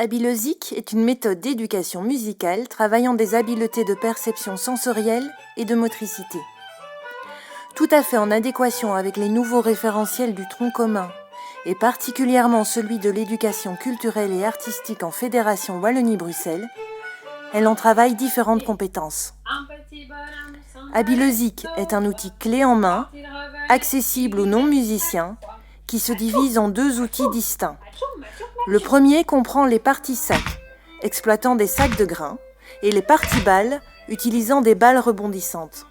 Habilozic est une méthode d'éducation musicale travaillant des habiletés de perception sensorielle et de motricité. Tout à fait en adéquation avec les nouveaux référentiels du tronc commun, et particulièrement celui de l'éducation culturelle et artistique en Fédération Wallonie-Bruxelles, elle en travaille différentes compétences. Habilozic est un outil clé en main, accessible aux non-musiciens, qui se divise en deux outils distincts. Le premier comprend les parties sacs, exploitant des sacs de grains, et les parties balles, utilisant des balles rebondissantes.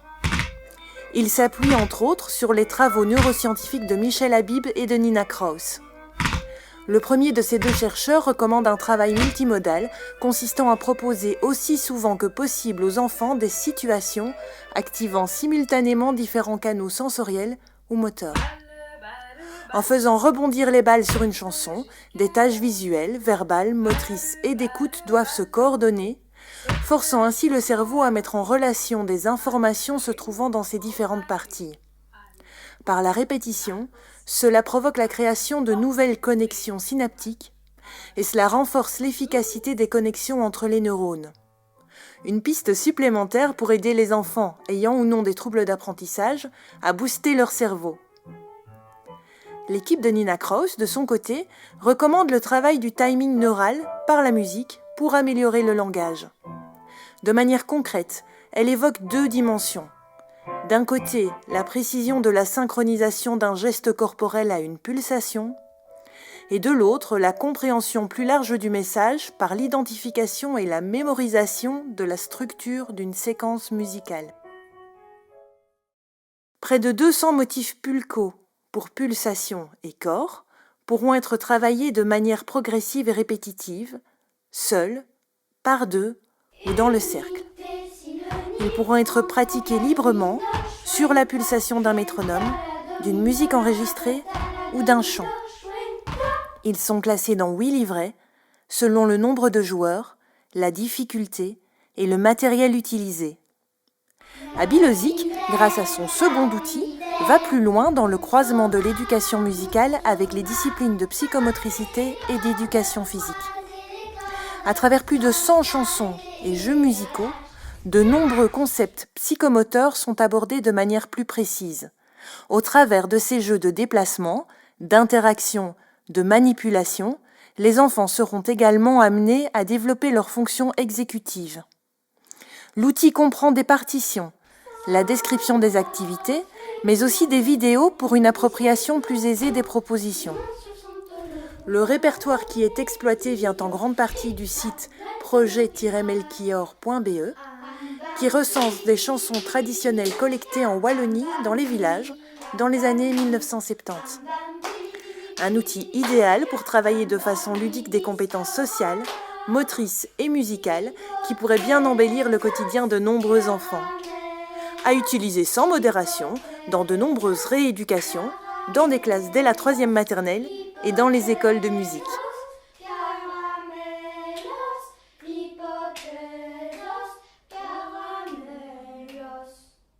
Il s'appuie entre autres sur les travaux neuroscientifiques de Michel Habib et de Nina Kraus. Le premier de ces deux chercheurs recommande un travail multimodal consistant à proposer aussi souvent que possible aux enfants des situations activant simultanément différents canaux sensoriels ou moteurs. En faisant rebondir les balles sur une chanson, des tâches visuelles, verbales, motrices et d'écoute doivent se coordonner, forçant ainsi le cerveau à mettre en relation des informations se trouvant dans ces différentes parties. Par la répétition, cela provoque la création de nouvelles connexions synaptiques et cela renforce l'efficacité des connexions entre les neurones. Une piste supplémentaire pour aider les enfants ayant ou non des troubles d'apprentissage à booster leur cerveau. L'équipe de Nina Kraus, de son côté, recommande le travail du timing neural par la musique pour améliorer le langage. De manière concrète, elle évoque deux dimensions. D'un côté, la précision de la synchronisation d'un geste corporel à une pulsation, et de l'autre, la compréhension plus large du message par l'identification et la mémorisation de la structure d'une séquence musicale. Près de 200 motifs pulcaux pour pulsation et corps pourront être travaillés de manière progressive et répétitive, seuls, par deux ou dans le cercle. Ils pourront être pratiqués librement sur la pulsation d'un métronome, d'une musique enregistrée ou d'un chant. Ils sont classés dans 8 livrets selon le nombre de joueurs, la difficulté et le matériel utilisé. Habilozic, grâce à son second outil, va plus loin dans le croisement de l'éducation musicale avec les disciplines de psychomotricité et d'éducation physique. À travers plus de 100 chansons et jeux musicaux, de nombreux concepts psychomoteurs sont abordés de manière plus précise, au travers de ces jeux de déplacement, d'interaction, de manipulation. Les enfants seront également amenés à développer leurs fonctions exécutives. L'outil comprend des partitions, la description des activités, mais aussi des vidéos pour une appropriation plus aisée des propositions. Le répertoire qui est exploité vient en grande partie du site projet-melchior.be, qui recense des chansons traditionnelles collectées en Wallonie dans les villages dans les années 1970. Un outil idéal pour travailler de façon ludique des compétences sociales, motrices et musicales qui pourraient bien embellir le quotidien de nombreux enfants. À utiliser sans modération dans de nombreuses rééducations, dans des classes dès la 3e maternelle et dans les écoles de musique.